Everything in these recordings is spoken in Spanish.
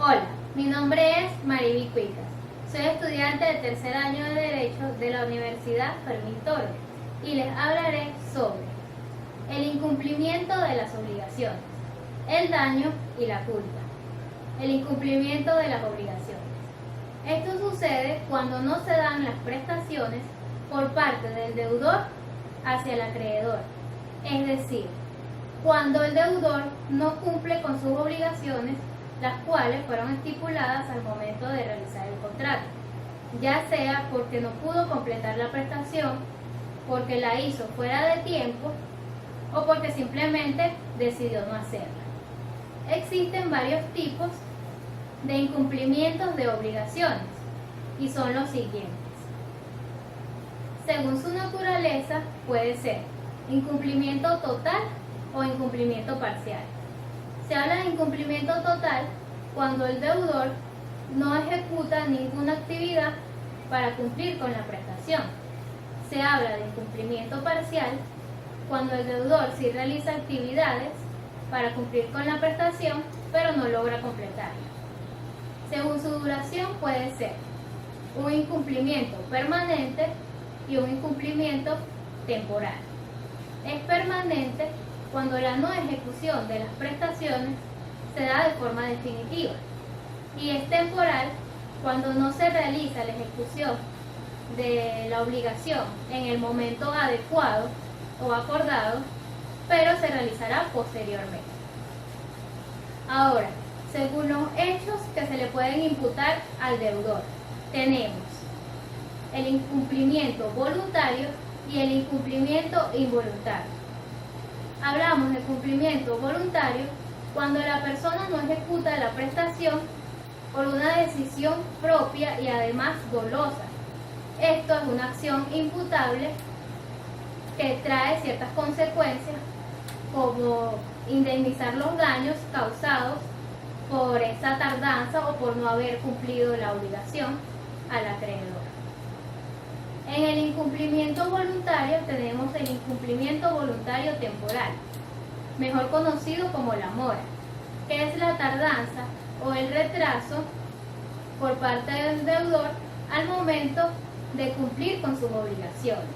Hola, mi nombre es Mariby Cuicas. Soy estudiante del tercer año de Derecho de la Universidad Fermín Toro y les hablaré sobre el incumplimiento de las obligaciones, el daño y la culpa. El incumplimiento de las obligaciones. Esto sucede cuando no se dan las prestaciones por parte del deudor hacia el acreedor, es decir, cuando el deudor no cumple con sus obligaciones, las cuales fueron estipuladas al momento de realizar el contrato, ya sea porque no pudo completar la prestación, porque la hizo fuera de tiempo o porque simplemente decidió no hacerla. Existen varios tipos de incumplimientos de obligaciones y son los siguientes. Según su naturaleza, puede ser incumplimiento total o incumplimiento parcial. Se habla de incumplimiento total cuando el deudor no ejecuta ninguna actividad para cumplir con la prestación. Se habla de incumplimiento parcial cuando el deudor sí realiza actividades para cumplir con la prestación, pero no logra completarla. Según su duración puede ser un incumplimiento permanente y un incumplimiento temporal. Es permanente cuando la no ejecución de las prestaciones se da de forma definitiva, y es temporal cuando no se realiza la ejecución de la obligación en el momento adecuado o acordado, pero se realizará posteriormente. Ahora, según los hechos que se le pueden imputar al deudor, tenemos el incumplimiento voluntario y el incumplimiento involuntario. Hablamos de cumplimiento voluntario cuando la persona no ejecuta la prestación por una decisión propia y además dolosa. Esto es una acción imputable que trae ciertas consecuencias, como indemnizar los daños causados por esa tardanza o por no haber cumplido la obligación al acreedor. En el incumplimiento voluntario tenemos el incumplimiento voluntario temporal, mejor conocido como la mora, que es la tardanza o el retraso por parte del deudor al momento de cumplir con sus obligaciones.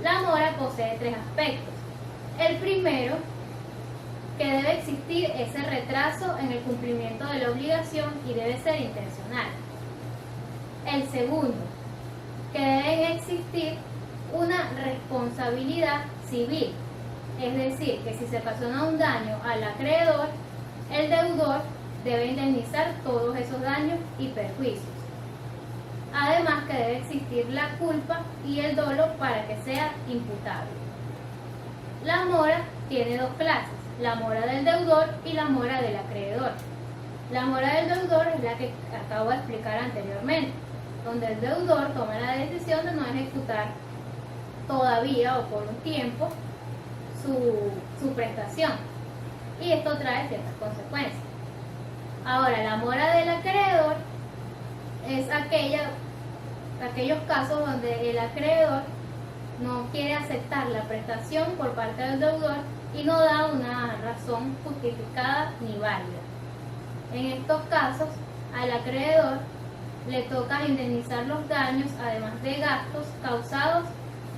La mora posee tres aspectos. El primero, que debe existir ese retraso en el cumplimiento de la obligación y debe ser intencional. El segundo, que debe existir una responsabilidad civil, es decir, que si se ocasiona un daño al acreedor, el deudor debe indemnizar todos esos daños y perjuicios. Además que debe existir la culpa y el dolo para que sea imputable. La mora tiene dos clases, la mora del deudor y la mora del acreedor. La mora del deudor es la que acabo de explicar anteriormente, donde el deudor toma la decisión de no ejecutar todavía o por un tiempo su prestación, y esto trae ciertas consecuencias. Ahora, la mora del acreedor es aquellos casos donde el acreedor no quiere aceptar la prestación por parte del deudor y no da una razón justificada ni válida. En estos casos, al acreedor le toca indemnizar los daños, además de gastos causados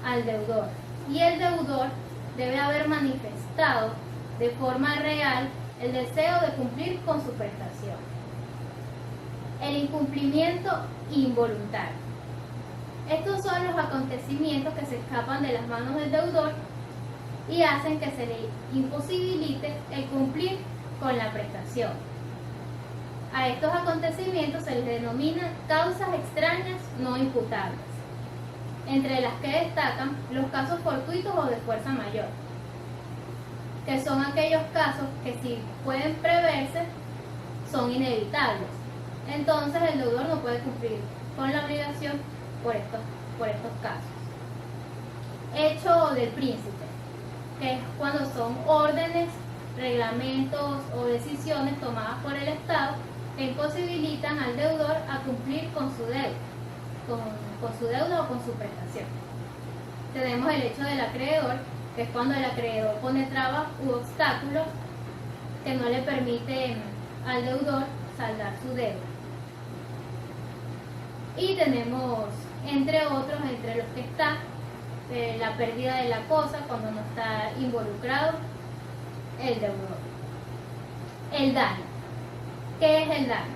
al deudor, y el deudor debe haber manifestado de forma real el deseo de cumplir con su prestación. El incumplimiento involuntario. Estos son los acontecimientos que se escapan de las manos del deudor y hacen que se le imposibilite el cumplir con la prestación. A estos acontecimientos se les denomina causas extrañas no imputables, entre las que destacan los casos fortuitos o de fuerza mayor, que son aquellos casos que, si pueden preverse, son inevitables. Entonces el deudor no puede cumplir con la obligación por estos casos. Hecho del príncipe, que es cuando son órdenes, reglamentos o decisiones tomadas por el Estado que imposibilitan al deudor a cumplir con su deuda, con su deuda o con su prestación. Tenemos el hecho del acreedor, que es cuando el acreedor pone trabas u obstáculos que no le permiten al deudor saldar su deuda. Y tenemos, entre otros, entre los que está la pérdida de la cosa cuando no está involucrado el deudor. El daño. ¿Qué es el daño?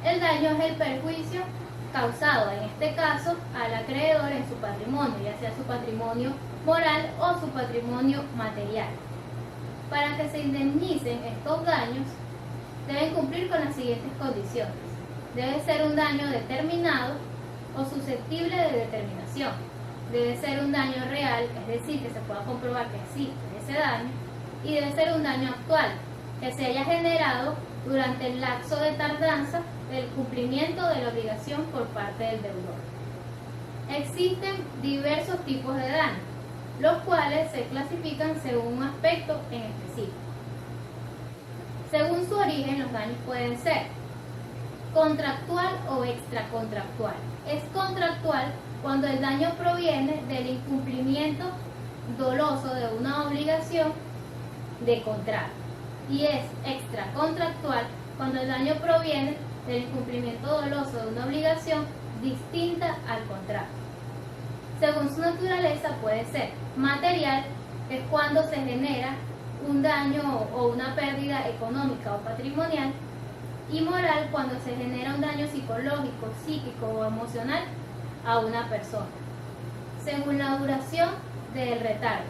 El daño es el perjuicio causado, en este caso, al acreedor en su patrimonio, ya sea su patrimonio moral o su patrimonio material. Para que se indemnicen estos daños, deben cumplir con las siguientes condiciones. Debe ser un daño determinado o susceptible de determinación. Debe ser un daño real, es decir, que se pueda comprobar que existe ese daño, y debe ser un daño actual, que se haya generado durante el lapso de tardanza del cumplimiento de la obligación por parte del deudor. Existen diversos tipos de daño, los cuales se clasifican según un aspecto en específico. Según su origen, los daños pueden ser contractual o extracontractual. Es contractual cuando el daño proviene del incumplimiento doloso de una obligación de contrato, y es extracontractual cuando el daño proviene del incumplimiento doloso de una obligación distinta al contrato. Según su naturaleza, puede ser material, que es cuando se genera un daño o una pérdida económica o patrimonial, y moral, cuando se genera un daño psicológico, psíquico o emocional a una persona. Según la duración del retardo,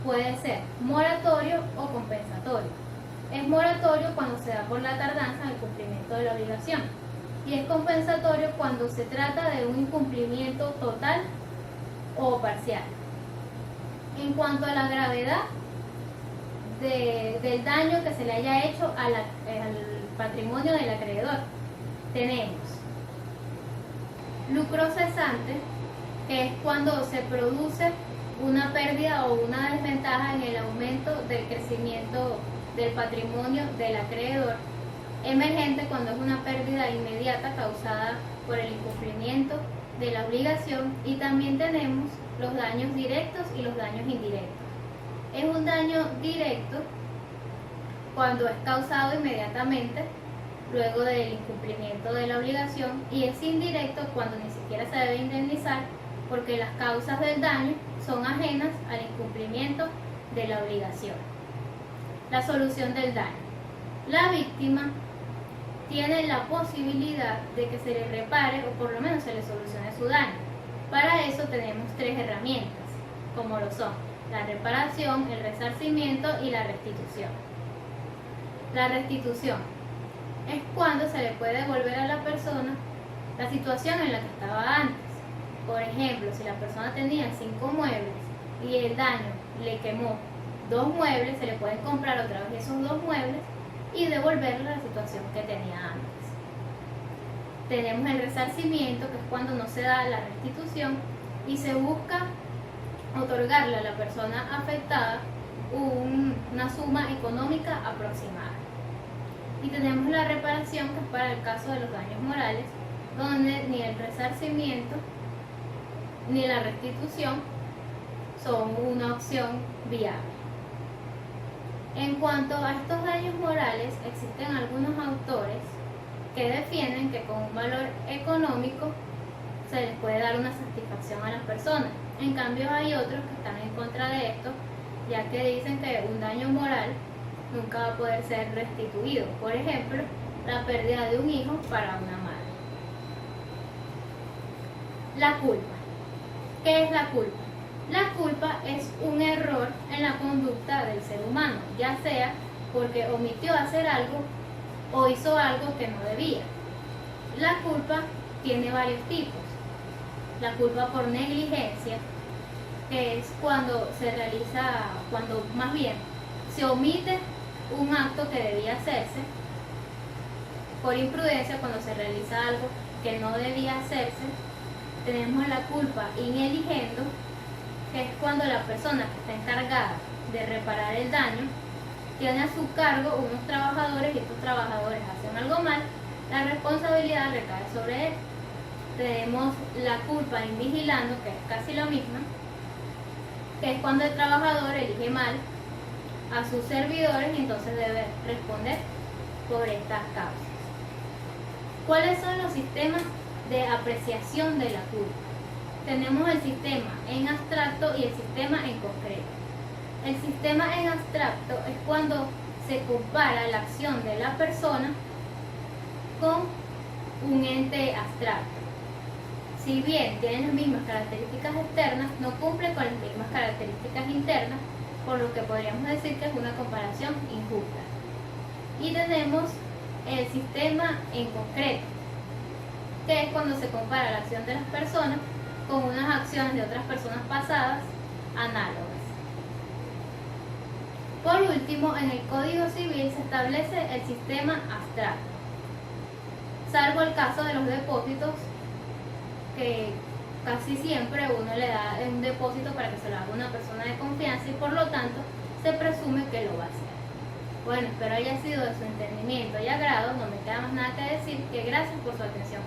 puede ser moratorio o compensatorio. Es moratorio cuando se da por la tardanza en el cumplimiento de la obligación, y es compensatorio cuando se trata de un incumplimiento total o parcial. En cuanto a la gravedad del daño que se le haya hecho al patrimonio del acreedor, tenemos lucro cesante, que es cuando se produce una pérdida o una desventaja en el aumento del crecimiento del patrimonio del acreedor. Emergente, cuando es una pérdida inmediata causada por el incumplimiento de la obligación. Y también tenemos los daños directos y los daños indirectos. Es un daño directo cuando es causado inmediatamente luego del incumplimiento de la obligación, y es indirecto cuando ni siquiera se debe indemnizar porque las causas del daño son ajenas al incumplimiento de la obligación. La solución del daño. La víctima tiene la posibilidad de que se le repare o por lo menos se le solucione su daño. Para eso tenemos tres herramientas, como lo son la reparación, el resarcimiento y la restitución. La restitución es cuando se le puede devolver a la persona la situación en la que estaba antes. Por ejemplo, si la persona tenía 5 muebles y el daño le quemó 2 muebles, se le pueden comprar otra vez esos 2 muebles y devolverle la situación que tenía antes. Tenemos el resarcimiento, que es cuando no se da la restitución y se busca otorgarle a la persona afectada una suma económica aproximada. Y tenemos la reparación, que es para el caso de los daños morales, donde ni el resarcimiento ni la restitución son una opción viable. En cuanto a estos daños morales, existen algunos autores que defienden que con un valor económico se les puede dar una satisfacción a las personas. En cambio, hay otros que están en contra de esto, ya que dicen que un daño moral nunca va a poder ser restituido. Por ejemplo, la pérdida de un hijo para una madre. La culpa. ¿Qué es la culpa? La culpa es un error en la conducta del ser humano, ya sea porque omitió hacer algo o hizo algo que no debía. La culpa tiene varios tipos. La culpa por negligencia, que es cuando más bien se omite un acto que debía hacerse. Por imprudencia, cuando se realiza algo que no debía hacerse. Tenemos la culpa ineligendo, que es cuando la persona que está encargada de reparar el daño tiene a su cargo unos trabajadores y estos trabajadores hacen algo mal, la responsabilidad recae sobre él. Tenemos la culpa invigilando, que es casi lo mismo, que es cuando el trabajador elige mal a sus servidores y entonces debe responder por estas causas. ¿Cuáles son los sistemas de apreciación de la culpa? Tenemos el sistema en abstracto y el sistema en concreto. El sistema en abstracto es cuando se compara la acción de la persona con un ente abstracto. Si bien tienen las mismas características externas, no cumple con las mismas características internas, por lo que podríamos decir que es una comparación injusta. Y tenemos el sistema en concreto, que es cuando se compara la acción de las personas con unas acciones de otras personas pasadas análogas. Por último, en el Código Civil se establece el sistema abstracto, salvo el caso de los depósitos, que casi siempre uno le da un depósito para que se lo haga una persona de confianza y por lo tanto se presume que lo va a hacer. Bueno, espero haya sido de su entendimiento y agrado. No me queda más nada que decir que gracias por su atención.